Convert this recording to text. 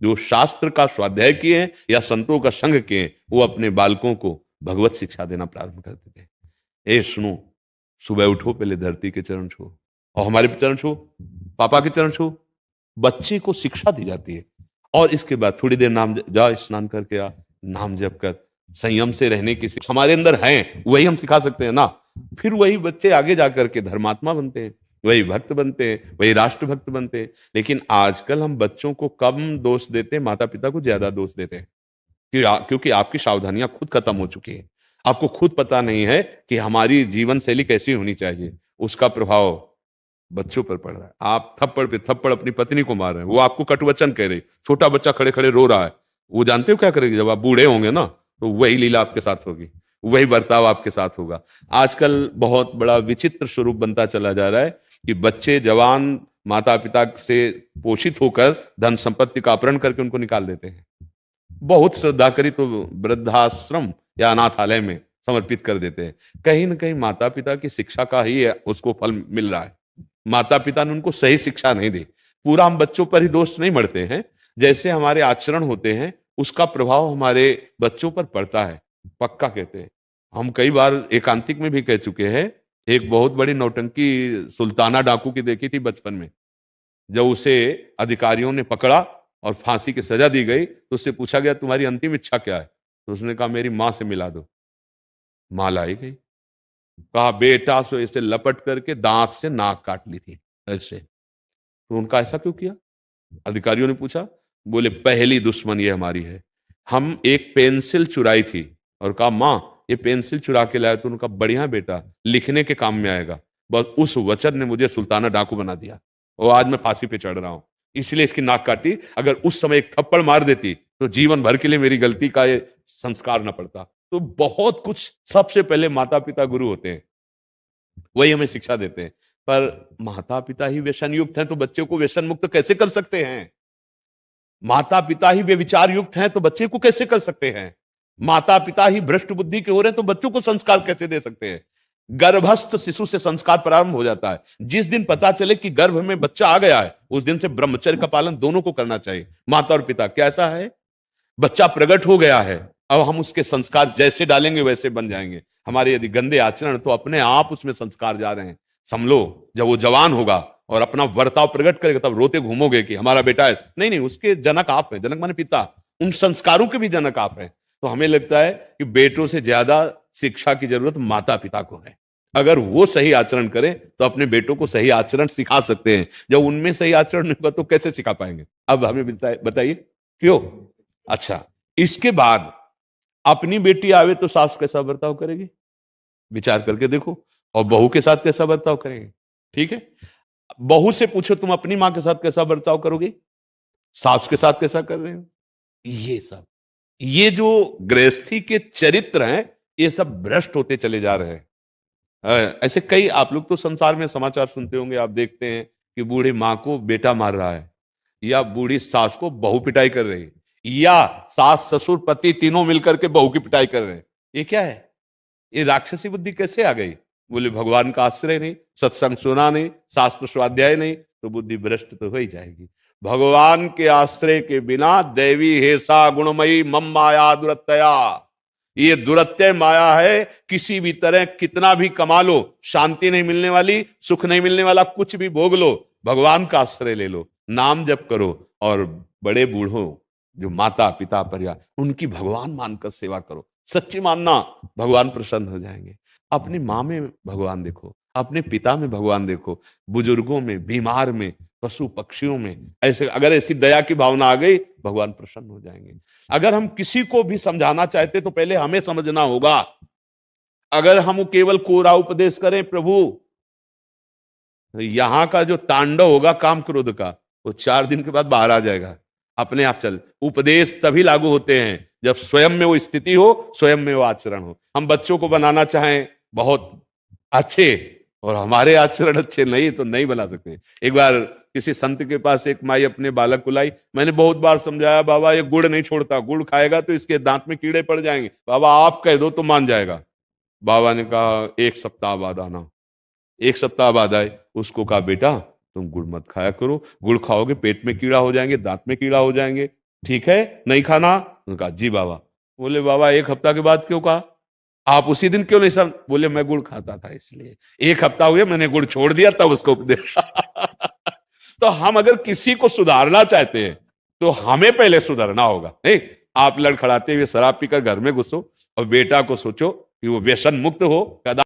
जो शास्त्र का स्वाध्याय किए हैं या संतों का संग किए हैं, वो अपने बालकों को भगवत शिक्षा देना प्रारंभ कर देते हैं। ए सुनो, सुबह उठो, पहले धरती के चरण छुओ और हमारे चरण छुओ, पापा के चरण छुओ। बच्चे को शिक्षा दी जाती है और इसके बाद थोड़ी देर नाम जा, स्नान करके आ, नाम जप कर, संयम से रहने की शिक्षा हमारे अंदर है, वही हम सिखा सकते हैं ना। फिर वही बच्चे आगे जाकर के धर्मात्मा बनते हैं, वही भक्त बनते हैं, वही राष्ट्र भक्त बनते हैं। लेकिन आजकल हम बच्चों को कम दोष देते हैं, माता पिता को ज्यादा दोष देते हैं। क्योंकि आपकी सावधानियां खुद खत्म हो चुकी हैं। आपको खुद पता नहीं है कि हमारी जीवन शैली कैसी होनी चाहिए। उसका प्रभाव बच्चों पर पड़ रहा है। आप थप्पड़ पे थप्पड़ अपनी पत्नी को मार रहे हैं, वो आपको कटुवचन कह रही, छोटा बच्चा खड़े खड़े रो रहा है। वो जानते हो क्या करेगी? जब आप बूढ़े होंगे ना, तो वही लीला आपके साथ होगी, वही बर्ताव आपके साथ होगा। आजकल बहुत बड़ा विचित्र स्वरूप बनता चला जा रहा है कि बच्चे जवान माता पिता से पोषित होकर धन संपत्ति का अपहरण करके उनको निकाल देते हैं। बहुत श्रद्धा करी तो वृद्धाश्रम या अनाथालय में समर्पित कर देते हैं। कहीं ना कहीं माता पिता की शिक्षा का ही उसको फल मिल रहा है। माता पिता ने उनको सही शिक्षा नहीं दी। पूरा हम बच्चों पर ही दोष नहीं मढ़ते हैं, जैसे हमारे आचरण होते हैं उसका प्रभाव हमारे बच्चों पर पड़ता है, पक्का कहते हैं। हम कई बार एकांतिक में भी कह चुके हैं। एक बहुत बड़ी नौटंकी सुल्ताना डाकू की देखी थी बचपन में। जब उसे अधिकारियों ने पकड़ा और फांसी की सजा दी गई तो उससे पूछा गया तुम्हारी अंतिम इच्छा क्या है? तो उसने कहा मेरी मां से मिला दो। मां लाई गई। कहा बेटा, सो इसे लपट करके दांत से नाक काट ली थी ऐसे। तो उनका ऐसा क्यों किया? अधिकारियों ने पूछा। बोले पहली दुश्मन ये हमारी है। हम एक पेंसिल चुराई थी और कहा मां ये पेंसिल चुरा के लाया। तो उनका बढ़िया बेटा, लिखने के काम में आएगा। बस उस वचन ने मुझे सुल्ताना डाकू बना दिया और आज मैं फांसी पे चढ़ रहा हूं, इसलिए इसकी नाक काटी। अगर उस समय एक थप्पड़ मार देती तो जीवन भर के लिए मेरी गलती का ये संस्कार न पड़ता। तो बहुत कुछ, सबसे पहले माता पिता गुरु होते हैं, वही हमें शिक्षा देते हैं। पर माता पिता ही व्यसन युक्त हैं तो बच्चे को व्यसन मुक्त कैसे कर सकते हैं? माता पिता ही व्यभिचार युक्त हैं तो बच्चे को कैसे कर सकते हैं? माता पिता ही भ्रष्ट बुद्धि के हो रहे हैं तो बच्चों को संस्कार कैसे दे सकते हैं? गर्भस्थ शिशु से संस्कार प्रारंभ हो जाता है। जिस दिन पता चले कि गर्भ में बच्चा आ गया है, उस दिन से ब्रह्मचर्य का पालन दोनों को करना चाहिए, माता और पिता। कैसा है? बच्चा प्रकट हो गया है, अब हम उसके संस्कार जैसे डालेंगे वैसे बन जाएंगे। हमारे यदि गंदे आचरण तो अपने आप उसमें संस्कार जा रहे हैं। समझ लो, जब वो जवान होगा और अपना वर्ताव प्रकट करेगा तब रोते घूमोगे कि हमारा बेटा है। नहीं नहीं, उसके जनक आप हैं, जनक माने पिता, उन संस्कारों के भी जनक आप हैं। तो हमें लगता है कि बेटों से ज्यादा शिक्षा की जरूरत माता पिता को है। अगर वो सही आचरण करें तो अपने बेटों को सही आचरण सिखा सकते हैं। जब उनमें सही आचरण नहीं होगा तो कैसे सिखा पाएंगे? अब हमें बताइए क्यों? अच्छा, इसके बाद अपनी बेटी आवे तो सास कैसा बर्ताव करेगी, विचार करके देखो। और बहू के साथ कैसा बर्ताव करेंगे? ठीक है, बहू से पूछो तुम अपनी मां के साथ कैसा बर्ताव करोगे, सास के साथ कैसा कर रहे हो। ये सब, ये जो गृहस्थी के चरित्र हैं, ये सब भ्रष्ट होते चले जा रहे हैं। ऐसे कई, आप लोग तो संसार में समाचार सुनते होंगे, आप देखते हैं कि बूढ़ी माँ को बेटा मार रहा है, या बूढ़ी सास को बहू पिटाई कर रही है, या सास ससुर पति तीनों मिलकर के बहू की पिटाई कर रहे हैं। ये क्या है? ये राक्षसी बुद्धि कैसे आ गई? बोले भगवान का आश्रय नहीं, सत्संग सुना नहीं, शास्त्र स्वाध्याय नहीं, तो बुद्धि भ्रष्ट तो हो ही जाएगी। भगवान के आश्रय के बिना दैवी हेसा गुणमयी मम माया दुरत्यया, ये दुरत्यय माया है। किसी भी तरह कितना भी कमा लो, शांति नहीं मिलने वाली, सुख नहीं मिलने वाला। कुछ भी भोग लो, भगवान का आश्रय ले लो, नाम जप करो, और बड़े बूढ़ों जो माता पिता परिवार, उनकी भगवान मानकर सेवा करो। सच्ची मानना, भगवान प्रसन्न हो जाएंगे। अपनी माँ में भगवान देखो, अपने पिता में भगवान देखो, बुजुर्गों में, बीमार में, पशु पक्षियों में। ऐसे अगर ऐसी दया की भावना आ गई, भगवान प्रसन्न हो जाएंगे। अगर हम किसी को भी समझाना चाहते तो पहले हमें समझना होगा। अगर हम केवल कोरा उपदेश करें प्रभु, यहां का जो तांडव होगा काम क्रोध का, वो 4 दिन के बाद बाहर आ जाएगा, अपने आप चल। उपदेश तभी लागू होते हैं जब स्वयं में वो स्थिति हो, स्वयं में वो आचरण हो। हम बच्चों को बनाना चाहें बहुत अच्छे और हमारे आचरण अच्छे नहीं तो नहीं बना सकते। एक बार किसी संत के पास एक माई अपने बालक को लाई। मैंने बहुत बार समझाया, बाबा ये गुड़ नहीं छोड़ता, गुड़ खाएगा तो इसके दांत में कीड़े पड़ जाएंगे, बाबा आप कह दो तो मान जाएगा। बाबा ने कहा 1 सप्ताह बाद आना। 1 सप्ताह बाद आए, उसको कहा बेटा तुम गुड़ मत खाया करो, गुड़ खाओगे पेट में कीड़ा हो जाएंगे, दांत में कीड़ा हो जाएंगे। ठीक है, नहीं खाना? उन्होंने कहा जी बाबा। बोले बाबा 1 हफ्ता के बाद क्यों कहा? आप उसी दिन क्यों नहीं समझ? बोले मैं गुड़ खाता था इसलिए। 1 हफ्ता हुए मैंने गुड़ छोड़ दिया, तब उसको उपदेश। तो हम अगर किसी को सुधारना चाहते हैं तो हमें पहले सुधरना होगा। नहीं, आप लड़खड़ाते हुए शराब पीकर घर में घुसो और बेटा को सोचो कि वो व्यसन मुक्त हो।